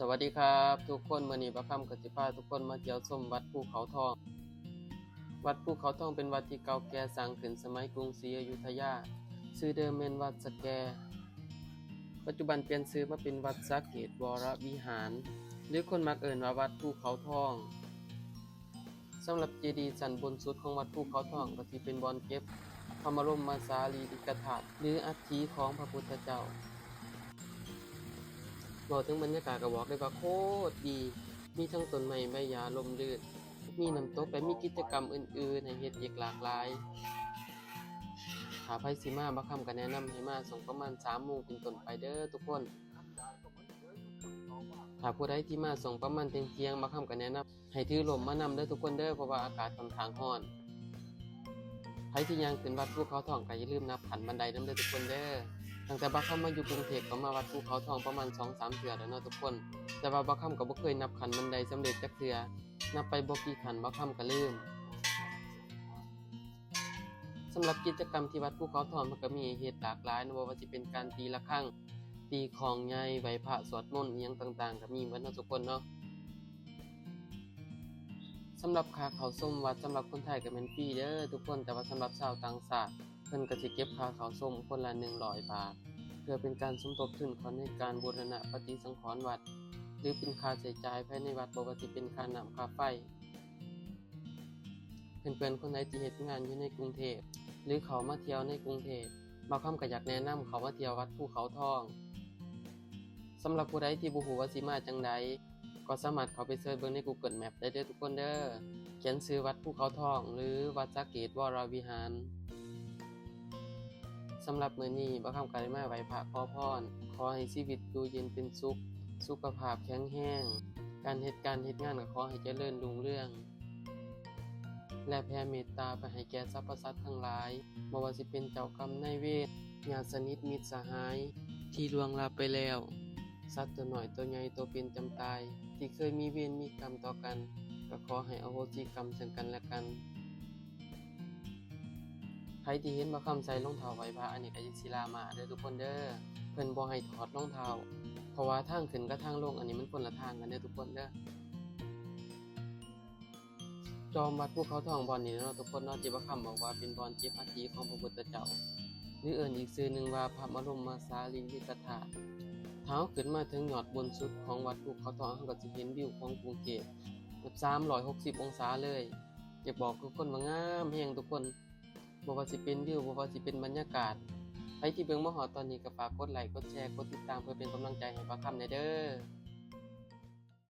สวัสดีครับทุกคนมื้อนี้บ่ค่ำก็สิพาทุกคนมาเที่ยวชมวัดภูเขาทองวัดภูเขาทองเป็นวัดที่เก่าแก่สร้างขึ้นสมัยกรุงศรีอยุธยาชื่อเดิมแม่นวัดสแกปัจจุบันเปลี่ยนชื่อมาเป็นวัดสะเกษวรวิหารหรือคนมักเอิ้นว่าวัดภูเขาทองสำหรับเจดีย์ชั้นบนสุดของวัดภูเขาทองก็สิเป็นบ่อนเก็บพระบรมสารีริกธาตุหรืออัฐิของพระพุทธเจ้า บอกถึงบรรยากาศก็บอกได้ว่าโคตรดี มีทั้งต้นไม้ใบหญ้าร่มรื่นมีน้ำตกและมีกิจกรรมอื่นๆให้เฮ็ดอีกหลากหลายถ้าไผสิมาบ่ค่ำก็แนะนำให้มาช่วงประมาณ 3 โมงเป็นต้นไปเด้อทุกคน ถ้าผู้ใดที่มาช่วงประมาณเที่ยงๆบ่ค่ำก็แนะนำให้ถือร่มมานำเด้อทุกคนเด้อเพราะว่าอากาศค่อนข้างร้อนไผที่ย่างขึ้นวัดภูเขาทองก็อย่าลืมนับขันบันไดนำเด้อทุกคนเด้อ ตั้งแต่บักค่ำมาอยู่กรุงเทพก็มาวัดภูเขาทองประมาณ 2-3 เทื่อแล้วเนาะทุกคน แต่ว่าบักค่ำก็บ่เคยนับขันบันไดสำเร็จจักเทื่อนับไปบ่กี่ขันบักค่ำก็ลืมสำหรับกิจกรรมที่วัดภูเขาทองมันก็มีให้เฮ็ดหลากหลายเนาะบ่ว่าสิเป็นการตีระฆังตีของใหญ่ไหว้พระสวดมนต์อิหยังต่างๆก็มีเบิดเนาะทุกคนเนาะสำหรับค่าเข้าชมวัดสำหรับคนไทยก็แม่นฟรีเด้อทุกคนแต่ว่าสำหรับชาวต่างชาติเพิ่นก็สิเก็บค่าเข้าชมคนละ100 บาท เพื่อเป็นการสมทบทุนในการบูรณะปฏิสังขรณ์วัดหรือเป็นค่าใช้จ่ายภายในวัดบ่ว่าสิเป็นค่าน้ำค่าไฟเพื่อนๆคนใดที่เฮ็ดงานอยู่ในกรุงเทพหรือเขามาเที่ยวในกรุงเทพบ่าวคำก็อยากแนะนำเขามาเที่ยววัดภูเขาทองสำหรับผู้ใดที่บ่ฮู้ว่าสิมาจังใดก็สามารถเข้าไปเสิร์ชเบิ่งใน Google Maps ได้เด้อทุกคนเด้อเขียนชื่อวัดภูเขาทองหรือวัดสะเกษวรวิหารสำหรับมื้อนี้บ่าวคำก็ได้มาไหว้พระขอพรขอให้ชีวิตอยู่เย็นเป็นสุขสุขภาพแข็งแรงการเฮ็ดงานก็ขอให้เจริญรุ่งเรืองและแผ่เมตตาไปให้แก่สรรพสัตว์ทั้งหลายบ่ว่าสิเป็นเจ้ากรรมนายเวรญาติสนิทมิตรสหายที่ล่วงลับไปแล้วสัตว์ตัวน้อยตัวใหญ่ตัวเป็นจำตายที่เคยมีเวรมีกรรมต่อกันก็ขอให้อโหสิกรรมซึ่งกันและกันใครที่เห็นบ่คำใส่รองเท้าไหว้พระอันนี้ก็อย่าสิลามาเด้อทุกคนเด้อเพิ่นบ่ให้ถอดรองเท้าเพราะว่าทางขึ้นกับทางลงอันนี้มันคนละทางกันเด้อทุกคนเด้อจอมวัดภูเขาทองบ่อนนี้เนาะทุกคนเนาะที่บ่คำบอกว่าเป็นบ่อนเก็บอัฐิของพระพุทธเจ้าหรือเอิ้นอีกชื่อหนึ่งว่าพระบรมสารีริกธาตุถ้าเราขึ้นมาถึงยอดบนสุดของวัดภูเขาทองเราก็สิเห็นวิวของกรุงเทพแบบ360องศาเลยอยากบอกทุกคนว่างามแรงทุกคนบ่ว่าสิเป็นวิวบ่ว่าสิเป็นบรรยากาศใครที่เบิ่งมาฮอดตอนนี้ก็ฝากกดไลค์กดแชร์กดติดตามเพื่อเป็นกำลังใจให้ปาค่ำแหน่เด้อ